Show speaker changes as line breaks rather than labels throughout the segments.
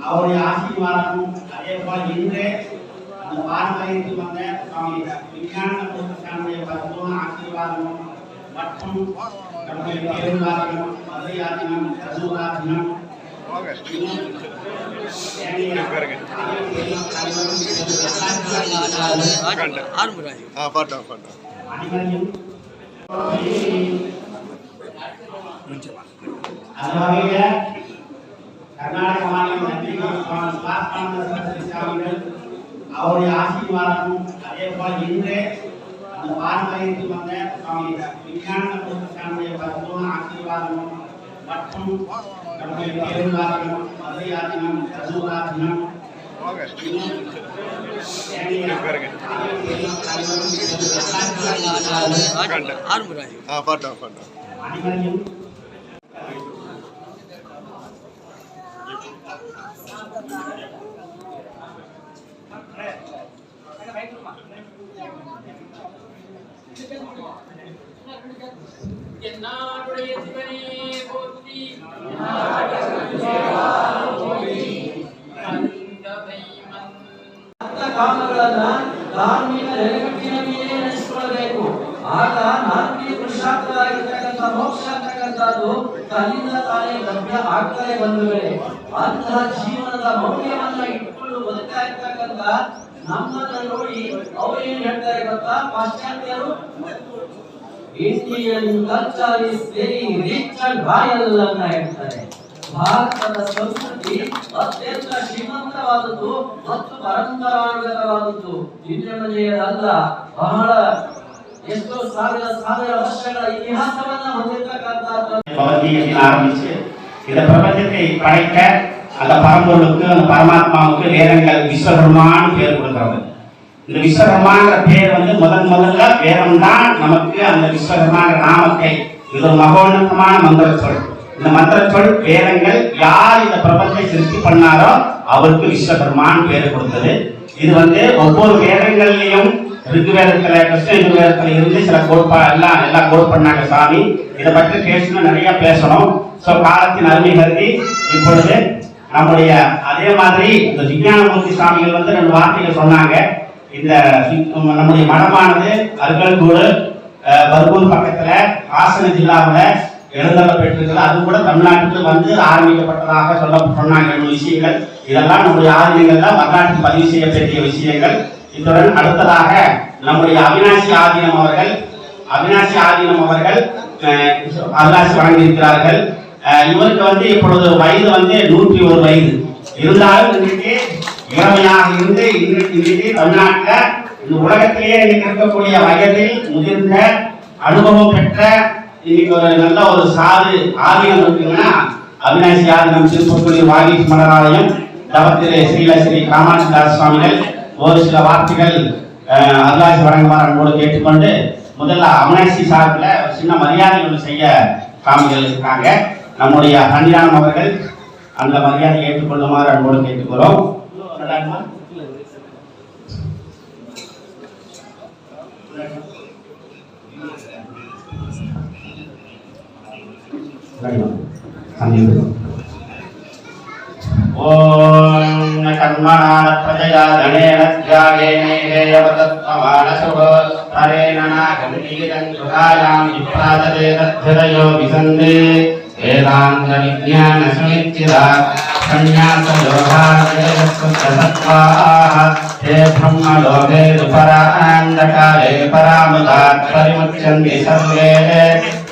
அவருடைய ஆசீர்வாதமும் அதே போல இன்று அந்த பாரம்பரியத்தில் வந்த சுவாமி விஞ்ஞானமுடைய பரிபூர்ண ஆசீர்வாதமும் மற்றும் நம்முடைய பெரும்பாலும் மதுரையாதினம் கசூராதினம் கர்நாடக மாநிலம் அவருடைய ஆசீர்வாதமும் அதே போல இன்று அந்த பாரம்பரியத்தில் வந்த சுவாமி விஞ்ஞானமுடைய பரிபூர்ண ஆசீர்வாதமும் மற்றும் நம்முடைய பெரும்பாலும் மதுரையாதினம் கசூராதினம் அனைவரையும்
என்னாடுடைய சிவனே போற்றி
ಕಾಮಗಳನ್ನ ಧಾರ್ಮಿಕ ನೆಲೆಗಟ್ಟಿನ ಮೇಲೆ ನಡೆಸಿಕೊಳ್ಳಬೇಕು. ಆಗ ನಾಲ್ಕನೇ ಪುರುಷಾರ್ಥವಾಗಿರ್ತಕ್ಕಂಥ ಮೋಕ್ಷ ಅಂತಕ್ಕಂಥದ್ದು ತನ್ನಿಂದ ತಾನೇ ಲಭ್ಯ ಆಗ್ತಲೇ ಬಂಧುಗಳೇ. ಅಂತಹ ಜೀವನದ ಮೌಲ್ಯವನ್ನ ಇಟ್ಕೊಂಡು ಬದುಕ್ತಾ ಇರ್ತಕ್ಕಂಥ ನಮ್ಮನ್ನ ನೋಡಿ ಅವರೇನು ಹೇಳ್ತಾರೆ ಗೊತ್ತಾ? ಪಾಶ್ಚಾತ್ಯರು Indian culture is very rich and royal ಅಂತ ಹೇಳ್ತಾರೆ. ಭಾರತದ ಸಂಸ್ಕೃತಿ ಅತ್ಯಂತ ಶ್ರೀಮಂತವಾದದ್ದು ಮತ್ತು ಪರಂಪರಾಗತವಾದದ್ದು. ಇಂದ್ರಮನೆಯದಲ್ಲ, ಬಹಳ ಎಷ್ಟೋ ಸಾವಿರ ವರ್ಷಗಳ ಇತಿಹಾಸವನ್ನ ಹೊಂದಿರತಕ್ಕಂಥದ್ದು.
ஆரம்பிச்சு இந்த பிரபஞ்சத்தை படைக்க அந்த பரம்பொருளுக்கு அந்த பரமாத்மாவுக்கு வேதங்கள் விஸ்வகர்மான்னு பேர் கொடுக்குறாங்க. இந்த விஸ்வகர்மாங்கிற பேர் முதல்ல வேதம் தான் நமக்கு அந்த விஸ்வகர்மாங்கிற நாமத்தை, இது ஒரு மகோன்னதமான மந்திர சொல். இந்த மந்திர சொல் வேதங்கள் யார் இந்த பிரபஞ்சத்தை சிருஷ்டி பண்ணாரோ அவருக்கு விஸ்வகர்மான்னு பேர் கொடுத்தது. இது ஒவ்வொரு வேதங்கள்லையும் ரிக்வேதத்துல கிருஷ்ண யஜுர்வேதத்துல இருந்து சில எல்லாம் கோட் பண்ணாங்க சாமி. இதை பற்றி பேசணும், நிறைய பேசணும். ஸோ காலத்தின் அருமை கருதி இப்பொழுது நம்முடைய அதே மாதிரி இந்த விஞ்ஞானமூர்த்தி சாமிகள் 2 வார்த்தைகள் சொன்னாங்க. இந்த நம்முடைய மடமானது அருகல்கூடு பர்கூர் பக்கத்துல ஹாசன ஜில்லாவில் எழுந்தள்ள பெற்றிருக்கிறது. அது கூட தமிழ்நாட்டுக்கு ஆரம்பிக்கப்பட்டதாக சொன்னாங்க. விஷயங்கள் இதெல்லாம் நம்முடைய ஆதீனங்கள்ல வரலாற்றில் பதிவு செய்யப்பட்டிய விஷயங்கள். இத்துடன் அடுத்ததாக நம்முடைய அவினாசி ஆதீனம் அவர்கள் அருளாசி வழங்கியிருக்கிறார்கள். இவருக்கு இப்பொழுது வயது 101 வயது இருந்தாலும் இன்றைக்கு இளமையாக இருந்து இன்றைக்கு தமிழ்நாட்டில் இந்த உலகத்திலேயே இருக்கக்கூடிய வயதில் முதிர்ந்த அனுபவம் பெற்ற இன்னைக்கு ஒரு நல்ல ஒரு சாது ஆலயம் இருக்குங்கன்னா அவினாசி ஆதீனம் திருப்பத்தூர் வாகீஷ் மலராலயம் தவத்திலே ஸ்ரீ காமாட்சி தாஸ் சுவாமிகள் ஒரு சில வார்த்தைகள் அருளாசி வழங்குமாறு அன்போடு கேட்டுக்கொண்டு, முதல்ல அவினாசி சார்பில் சின்ன மரியாதைகள் செய்ய சாமிகள் இருக்காங்க. நம்முடைய சன்னிதானம் அவர்கள் அந்த மரியாதை ஏற்றுக்கொள்ளுமாறு அன்போடு கேட்டுக்கிறோம். ஓம் கர்மணான பிரஜயா தனேன த்யாகேனேயவதத்வமானசுபோ ஹரேன நாகமீரன் சுகாயாம் விப்ராததே தத்யதயோ விசந்தே வேதாந்த விஞ்ஞான சுனிச்சிதா சந்நியாச யோகாதேவஸ்வத்தத்வாஹ ஹே பிரம்மலோகே பராந்தகாலே பராமுதாத் பரிமுச்யந்தி சர்வே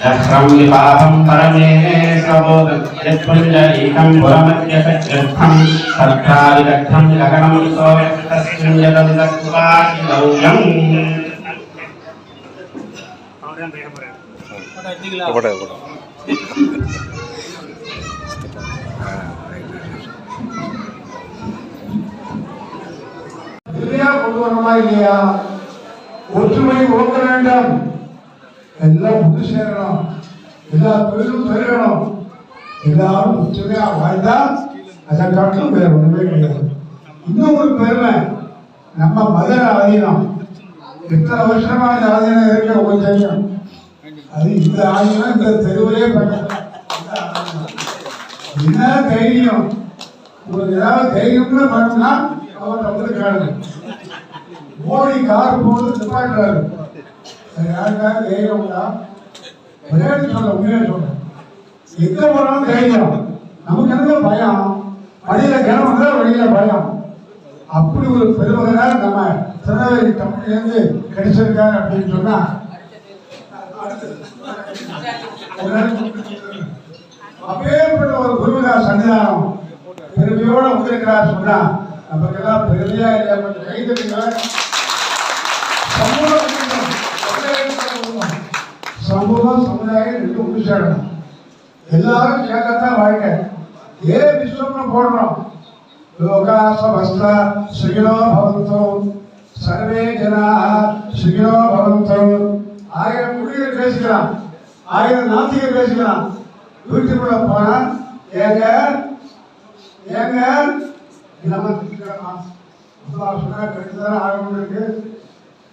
யஹ்ரம் விபாகம் பரமேஸ்வரோத் யத்புஞ்சலீகம் புரமத்யசத்யம் சர்க்காரிதக்ஷம் ககனம் சோயத்தஸ்மிஞ்சதம் தத்வாகிலௌயம்.
கொண்டு வரணுமா இல்லையா? ஒற்றுமை ஓக்க வேண்டாம். எல்லாம் புது சேரணும், எல்லா தொழிலும் பெருகணும். எல்லாரும் ஒற்றுமையா வாழ்ந்தா அதை காட்டிலும் வேற ஒண்ணுமே கிடையாது. இன்னும் ஒரு பெருமை, நம்ம மதுரை ஆதீனம் எத்தனை வருஷமா இந்த ஆதீனம் இருக்க உங்களுக்கு தெரியும். அது இந்த ஆதீனம் இந்த தெருவிலே பண்ண என்ன தைரியம். உங்களுக்கு ஏதாவது தைரியம்னு பண்ணா அவர்கிட்ட வந்து கேளுங்க. மோடி கார் போது நிப்பாட்டுறாரு, யாருக்காக தைரியம்டா? விளையாட்டு சொல்ல உண்மையா சொல்றேன், எங்க போனாலும் தைரியம். நமக்கு என்ன பயம்? வழியில கிளம்புனா வழியில பயம். அப்படி ஒரு பெருமகனார் நம்ம திருநெல்வேலி தமிழ்லேருந்து கிடைச்சிருக்காரு அப்படின்னு சொன்னா அப்பேற்பட்ட ஒரு குருவினார் சன்னிதானம் பெருமையோட வந்திருக்கிறார் சொன்னா நமக்கெல்லாம் பெருமையா இல்லை. கொஞ்சம் கைதட்டுங்க. சமூகம் சமுதாயம் ரெண்டு ஒன்று சேரணும். எல்லாரும் சேர்க்கத்தான் வாழ்க்கை. ஏன் விஸ்வம்னு போடுறோம்? லோகா சமஸ்தா சுகினோ பவந்தோ சர்வே ஜனாः சுகினோ பவந்தோ. 1000 குடிகள் பேசிக்கலாம், 1000 நாத்திகர் பேசிக்கலாம். வீட்டுக்குள்ள போனா ஏங்க ஏங்க நம்ம சொன்னா கெட்டுதான் ஆகணும் இருக்கு.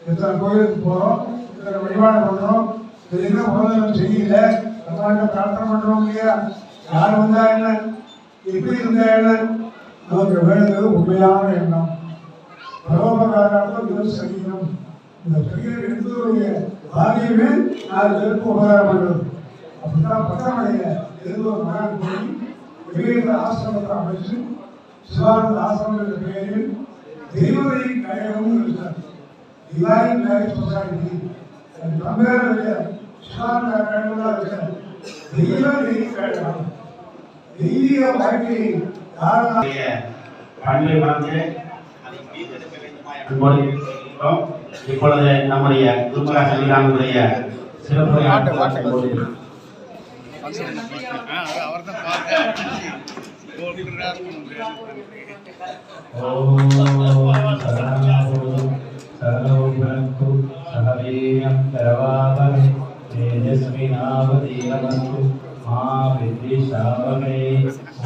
எத்தனை கோயிலுக்கு போறோம், இத்தனை வழிபாடு பண்றோம், இது என்ன உலகம் செய்யல, நம்ம பிரார்த்தனை பண்றோம் இல்லையா? யார் வந்தா என்ன, எப்படி இருந்தா என்ன? நமக்கு வேணுங்கிறது உண்மையான எண்ணம். பரோபகாரம் இது சரீரம். இந்த பெரியர் எடுத்தவருடைய பாகியமே 4 பேருக்கு உபகாரம் பண்றது. அப்படித்தான் பக்கமடையில இருந்து ஒரு மகன் போய் விவேக ஆசிரமத்தை அமைச்சு சிவானந்த ஆசிரமம் என்ற பெயரில் தெய்வவழி கழகமும் இருந்தார். டிவைன் லைஃப் சொசைட்டி தமிழக சிவானந்த கழகம் தான் இருக்கிறார். தெய்வவழி கழகம் தெய்வீக வாழ்க்கையை
பண்பை மறந்து இப்பொழுது நம்முடைய குருமகா சன்னிதானத்துடைய சிறப்புரை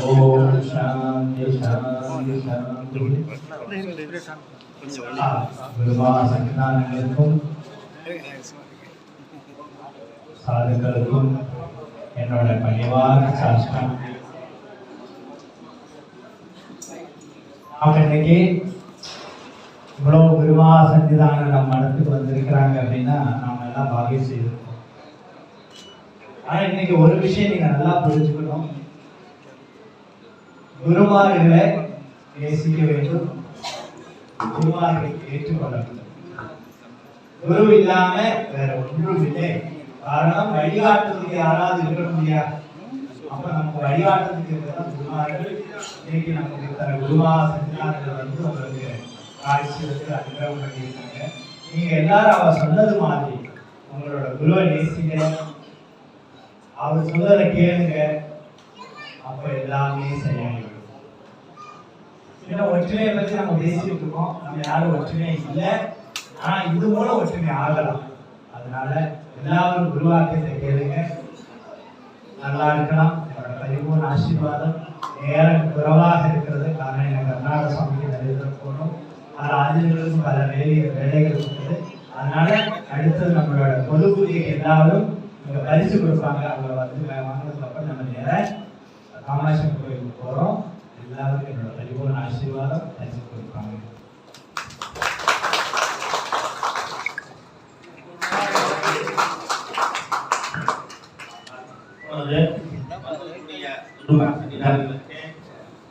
ஓம் சாந்தி சாந்தி சாந்தி. சன்னிதானங்களுக்கும் சாதுக்களுக்கும் என்னோட பணிவான சாஷ்டம். இன்னைக்கு இவ்வளவு குருவா சன்னிதானம் நம்ம இடத்துக்கு வந்திருக்கிறாங்க அப்படின்னா நாம எல்லாம் பாகியம் செய்திருக்கோம். ஆனா இன்னைக்கு ஒரு விஷயம் நீங்க நல்லா புரிஞ்சுக்கணும். குருமார்களை நேசிக்க வேண்டும், குருமார்களை ஏற்றுக்கொள்ள வேண்டும். குரு இல்லாம வேற ஒன்றும் இல்லை. காரணம், வழிகாட்டுறதுக்கு யாராவது இருக்கணும் இல்லையா? அப்ப நமக்கு வழிகாட்டுறதுக்கு இருக்கிறதான் குருமார்கள். இன்னைக்கு நமக்கு இருக்கிற குருவா சன்னிதானங்கள் வந்து உங்களுக்கு காட்சிகளுக்கு அனுகிரகம் பண்ணியிருக்காங்க. நீங்க எல்லாரும் அவர் சொன்னது மாதிரி உங்களோட குருவை நேசிங்க, அவர் சொல்றதை கேளுங்க, அப்ப எல்லாமே சரியாயிடும். ஒற்றுமையை பற்றி நம்ம பேசிட்டு இருக்கோம், நம்ம யாரும் ஒற்றுமை இல்லை. ஆனா இது மூலம் ஒற்றுமை ஆகலாம். அதனால எல்லாரும் குருவாக்கியத்தை கேளுங்க, நல்லா இருக்கலாம். என்னோட பரிபூர்ண ஆசீர்வாதம். நேரம் குறைவாக இருக்கிறது, காரணம் எனக்கு கர்நாடக சுவாமிக்கு நிறைய போகணும். ஆதிகளுக்கும் பல வேலைகள் இருக்குது. அதனால அடுத்தது நம்மளோட பொது பூஜைக்கு எல்லாரும் இங்க பரிசு கொடுப்பாங்க. அவங்க வந்து வாங்கினதுக்கு அப்புறம் நம்ம நேரம் காமாட்சி கோயிலுக்கு போறோம். எல்லாருக்கும் என்னோட பரிபூர்ண ஆசீர்வாதம். பரிசு கொடுப்பாங்க.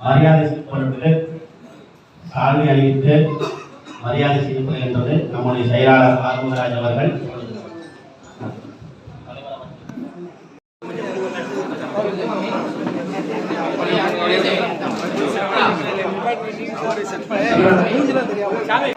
மரியாதை பொருட்கள் சால்வை அணிவித்து மரியாதை செய்யப்படுகின்றது. நம்முடைய செயலாளர் ஆர்முகராஜ் அவர்கள்.
தெரியாது